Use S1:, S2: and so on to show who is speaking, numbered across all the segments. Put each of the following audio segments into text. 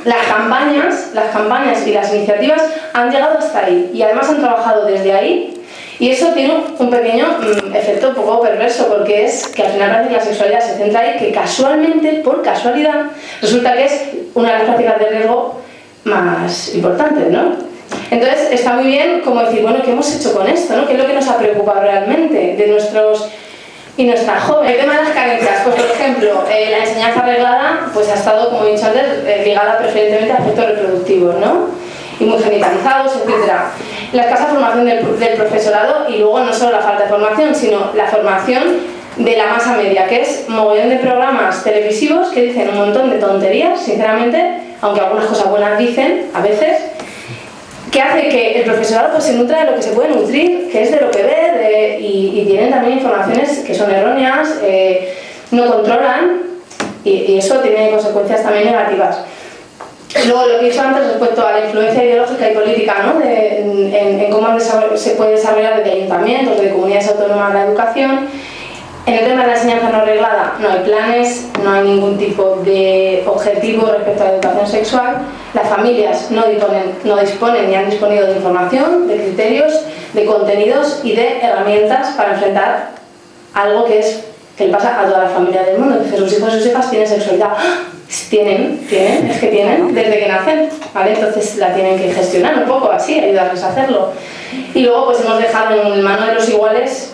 S1: las campañas y las iniciativas han llegado hasta ahí y además han trabajado desde ahí, y eso tiene un pequeño efecto un poco perverso, porque es que al final parece que la sexualidad se centra ahí, que casualmente, por casualidad, resulta que es una de las prácticas de riesgo más importantes, ¿no? Entonces está muy bien como decir, bueno, ¿qué hemos hecho con esto, ¿no? ¿Qué es lo que nos ha preocupado realmente de nuestros y nuestras jóvenes? El tema de las carencias, pues por ejemplo, la enseñanza reglada pues ha estado, como he dicho antes, ligada preferentemente a aspectos reproductivos, ¿no? Y muy genitalizados, etc. La escasa formación del profesorado, y luego no solo la falta de formación, sino la formación de la masa media, que es mogollón de programas televisivos que dicen un montón de tonterías, sinceramente, aunque algunas cosas buenas dicen a veces, que hace que el profesorado pues se nutra de lo que se puede nutrir, que es de lo que ve, y tienen también informaciones que son erróneas, no controlan, y eso tiene consecuencias también negativas. Luego, lo que he dicho antes respecto a la influencia ideológica y política, ¿no? en cómo se puede desarrollar desde ayuntamientos, desde comunidades autónomas la educación. En el tema de la enseñanza no reglada no hay planes, no hay ningún tipo de objetivo respecto a la educación sexual. Las familias no disponen ni han disponido de información, de criterios, de contenidos y de herramientas para enfrentar algo que le pasa a todas las familias del mundo, que sus hijos y sus hijas tienen sexualidad. Tienen, desde que nacen, ¿vale? Entonces la tienen que gestionar un poco así, ayudarles a hacerlo. Y luego pues hemos dejado en manos de los iguales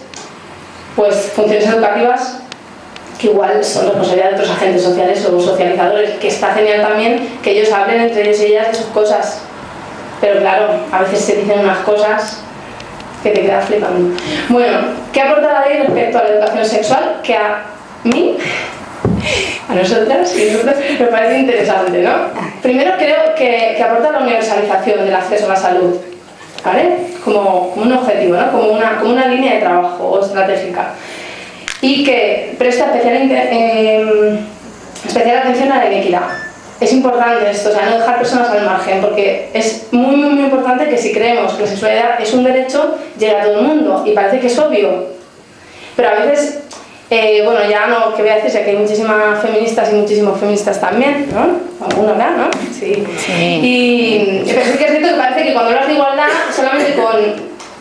S1: pues funciones educativas que igual son responsabilidad de otros agentes sociales o socializadores, que está genial también que ellos hablen entre ellos y ellas de sus cosas, pero claro, a veces se dicen unas cosas que te quedas flipando. Bueno, ¿qué aporta la ley respecto a la educación sexual? Que a mí, a nosotras y nosotros, me parece interesante, ¿no? Primero creo que aporta la universalización del acceso a la salud, ¿vale? Como un objetivo, ¿no? Como una línea de trabajo o estratégica, y que presta especial atención a la inequidad. Es importante esto, o sea, no dejar personas al margen, porque es muy, muy, muy importante que si creemos que la sexualidad es un derecho, llegue a todo el mundo, y parece que es obvio, pero a veces, bueno, ya no, que voy a decir, sé que hay muchísimas feministas y muchísimos feministas también, ¿no? Algunos, ¿verdad? ¿No? Sí. Pero sí que es cierto que parece que cuando hablas de igualdad, solamente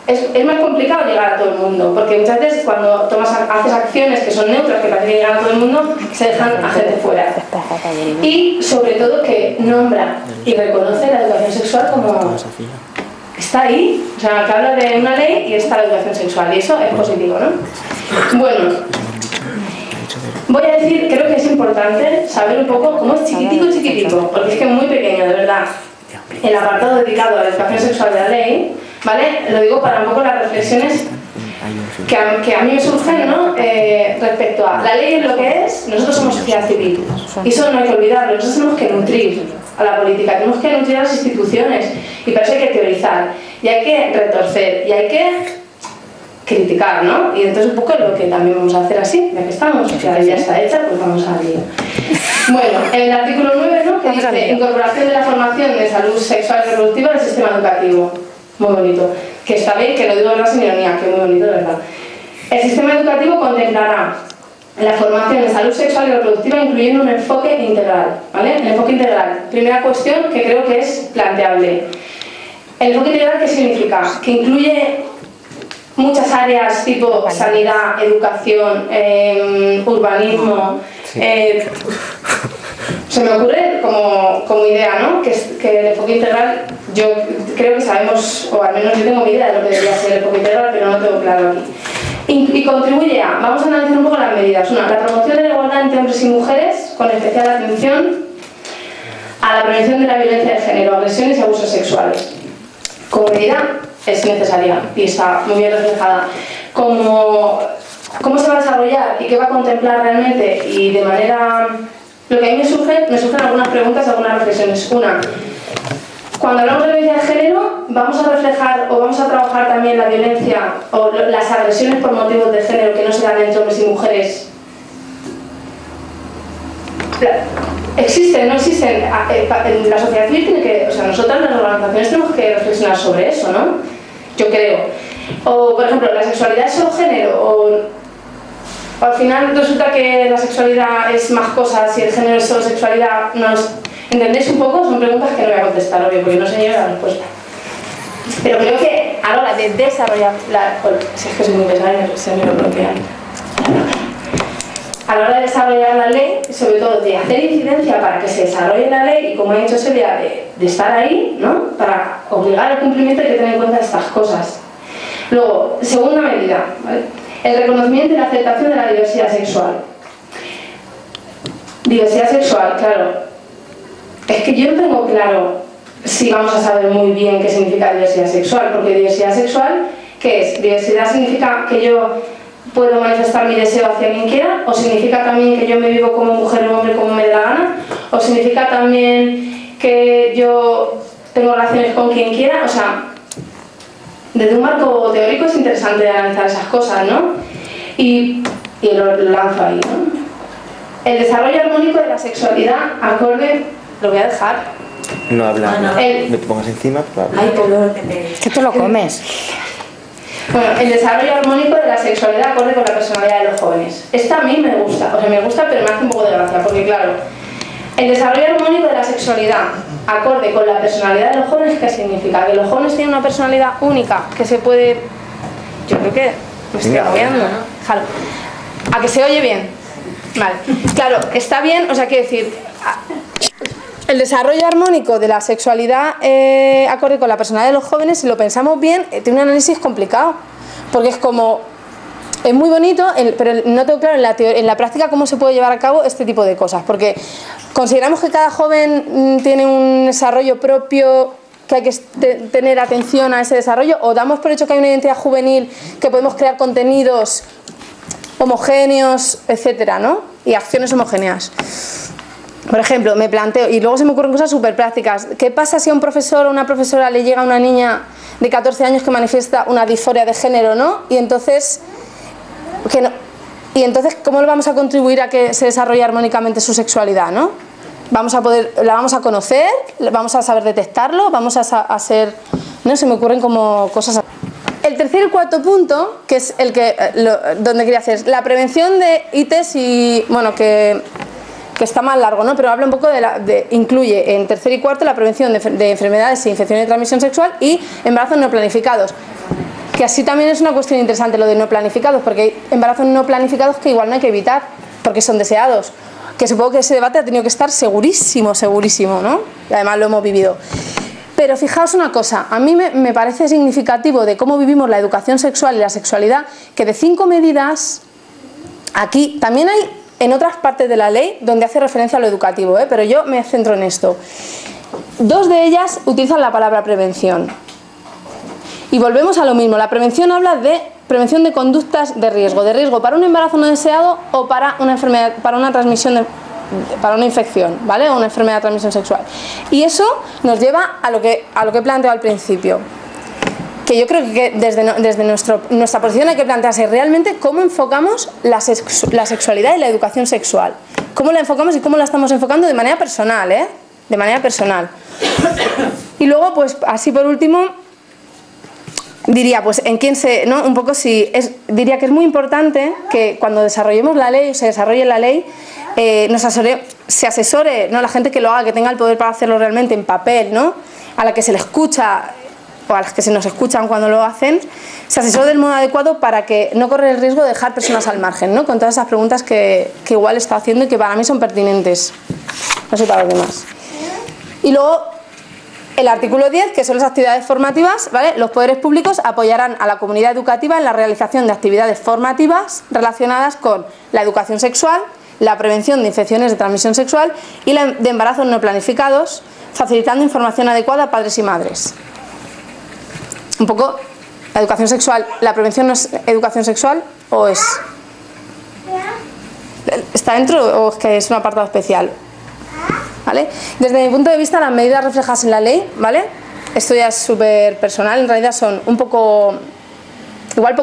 S1: es más complicado llegar a todo el mundo, porque muchas veces cuando haces acciones que son neutras, que parece que llegan a todo el mundo, se dejan a gente fuera. Y sobre todo que nombra y reconoce la educación sexual como está ahí, o sea, que habla de una ley y está la educación sexual, y eso es positivo, ¿no? Bueno, voy a decir, creo que es importante saber un poco cómo es chiquitico, porque es que es muy pequeño, de verdad, el apartado dedicado a la educación sexual de la ley, ¿vale? Lo digo para un poco las reflexiones que a mí me surgen, ¿no? Respecto a la ley es lo que es, nosotros somos sociedad civil, y eso no hay que olvidarlo, nosotros tenemos que nutrir a la política, tenemos que nutrir a las instituciones, y para eso hay que teorizar, y hay que retorcer, y hay que criticar, ¿no? Y entonces un poco es lo que también vamos a hacer así, ya que estamos, o sea, ya está hecha, pues vamos a lío. Bueno, en el artículo 9, ¿no? Que dice incorporación de la formación de salud sexual y reproductiva al sistema educativo. Muy bonito. Que está bien, que lo digo ahora sin ironía, que muy bonito, de verdad. El sistema educativo contemplará la formación de salud sexual y reproductiva incluyendo un enfoque integral, ¿vale? El enfoque integral. Primera cuestión que creo que es planteable. El enfoque integral, ¿qué significa? Que incluye muchas áreas tipo sanidad, educación, urbanismo. Se me ocurre como idea, ¿no? Que el enfoque integral, yo creo que sabemos, o al menos yo tengo mi idea de lo que debería ser el enfoque integral, pero no lo tengo claro aquí. Y contribuye a, vamos a analizar un poco las medidas. Una, la promoción de la igualdad entre hombres y mujeres, con especial atención a la prevención de la violencia de género, agresiones y abusos sexuales. Como medida es necesaria y está muy bien reflejada. ¿Cómo se va a desarrollar y qué va a contemplar realmente? Y de manera... Lo que a mí me surgen algunas preguntas, algunas reflexiones. Una, cuando hablamos de violencia de género, ¿vamos a reflejar o vamos a trabajar también la violencia o las agresiones por motivos de género que no se dan entre hombres y mujeres? ¿Existen? ¿No existen? La sociedad civil tiene que... O sea, nosotras las organizaciones tenemos que reflexionar sobre eso, ¿no? Yo creo. O, por ejemplo, ¿la sexualidad es solo género? O al final resulta que la sexualidad es más cosas y el género es solo sexualidad. ¿Entendéis un poco? Son preguntas que no voy a contestar, obvio, porque no sé yo la respuesta. Pero creo que a la hora de desarrollar si es que soy muy pesada y se me lo bloquean. A la hora de desarrollar la ley, sobre todo de hacer incidencia para que se desarrolle la ley y, como ha dicho Celia, de estar ahí, ¿no? Para obligar al cumplimiento hay que tener en cuenta estas cosas. Luego, segunda medida, ¿vale? El reconocimiento y la aceptación de la diversidad sexual. Diversidad sexual, claro. Es que yo no tengo claro si vamos a saber muy bien qué significa diversidad sexual, porque diversidad sexual, ¿qué es? ¿Diversidad significa que yo puedo manifestar mi deseo hacia quien quiera? ¿O significa también que yo me vivo como mujer o hombre como me dé la gana? ¿O significa también que yo tengo relaciones con quien quiera? O sea, desde un marco teórico es interesante analizar esas cosas, ¿no? Y lo lanzo ahí, ¿no? El desarrollo armónico de la sexualidad acorde... Lo voy a dejar.
S2: No habla. No te pongas encima.
S3: Ay, que te lo comes.
S1: Bueno, el desarrollo armónico de la sexualidad acorde con la personalidad de los jóvenes. Esta a mí me gusta, o sea, me gusta, pero me hace un poco de gracia, porque claro, el desarrollo armónico de la sexualidad acorde con la personalidad de los jóvenes, ¿qué significa? Que los jóvenes tienen una personalidad única, que se puede... Yo creo que me estoy agobiando, ¿no? Claro. ¿A que se oye bien? Vale. Claro, está bien, o sea, quiero decir... El desarrollo armónico de la sexualidad acorde con la personalidad de los jóvenes, si lo pensamos bien, tiene un análisis complicado, porque es como, es muy bonito, pero no tengo claro en la práctica cómo se puede llevar a cabo este tipo de cosas, porque consideramos que cada joven tiene un desarrollo propio, que hay que tener atención a ese desarrollo, o damos por hecho que hay una identidad juvenil, que podemos crear contenidos homogéneos, etcétera, ¿no? Y acciones homogéneas. Por ejemplo, me planteo, y luego se me ocurren cosas súper prácticas. ¿Qué pasa si a un profesor o una profesora le llega a una niña de 14 años que manifiesta una disforia de género, ¿no? Y entonces, ¿cómo le vamos a contribuir a que se desarrolle armónicamente su sexualidad, ¿no? La vamos a conocer, vamos a saber detectarlo, vamos a ser... No, se me ocurren como cosas... El tercer y cuarto punto, que es el que donde quería hacer, la prevención de ITES y... Bueno, que está más largo, ¿no? Pero habla un poco incluye en tercer y cuarto la prevención de enfermedades e infecciones de transmisión sexual y embarazos no planificados. Que así también es una cuestión interesante lo de no planificados, porque hay embarazos no planificados que igual no hay que evitar, porque son deseados. Que supongo que ese debate ha tenido que estar segurísimo, ¿no? Y además lo hemos vivido. Pero fijaos una cosa, a mí me parece significativo de cómo vivimos la educación sexual y la sexualidad, que de 5 medidas, aquí también hay en otras partes de la ley donde hace referencia a lo educativo, pero yo me centro en esto. 2 de ellas utilizan la palabra prevención. Y volvemos a lo mismo, la prevención habla de prevención de conductas de riesgo para un embarazo no deseado o para una enfermedad, para una transmisión para una infección, ¿vale? O una enfermedad de transmisión sexual. Y eso nos lleva a lo que he planteado al principio. Que yo creo que desde nuestra posición hay que plantearse realmente cómo enfocamos la sexualidad y la educación sexual. Cómo la enfocamos y cómo la estamos enfocando de manera personal, ¿eh? De manera personal. Y luego, pues así por último, diría, pues en quién ¿no? Un poco diría que es muy importante que cuando desarrollemos la ley, se desarrolle la ley, se asesore, ¿no? La gente que lo haga, que tenga el poder para hacerlo realmente en papel, ¿no? A la que se le escucha, o a las que se nos escuchan cuando lo hacen, se asesore del modo adecuado para que no correr el riesgo de dejar personas al margen, ¿no? Con todas esas preguntas que igual está haciendo y que para mí son pertinentes. No sé para los demás. Y luego, el artículo 10, que son las actividades formativas, ¿vale? Los poderes públicos apoyarán a la comunidad educativa en la realización de actividades formativas relacionadas con la educación sexual, la prevención de infecciones de transmisión sexual y de embarazos no planificados, facilitando información adecuada a padres y madres. Un poco, la educación sexual, ¿la prevención no es educación sexual o es? ¿Está dentro o es que es un apartado especial? ¿Vale? Desde mi punto de vista, las medidas reflejadas en la ley, ¿vale? Esto ya es súper personal, en realidad son un poco, igual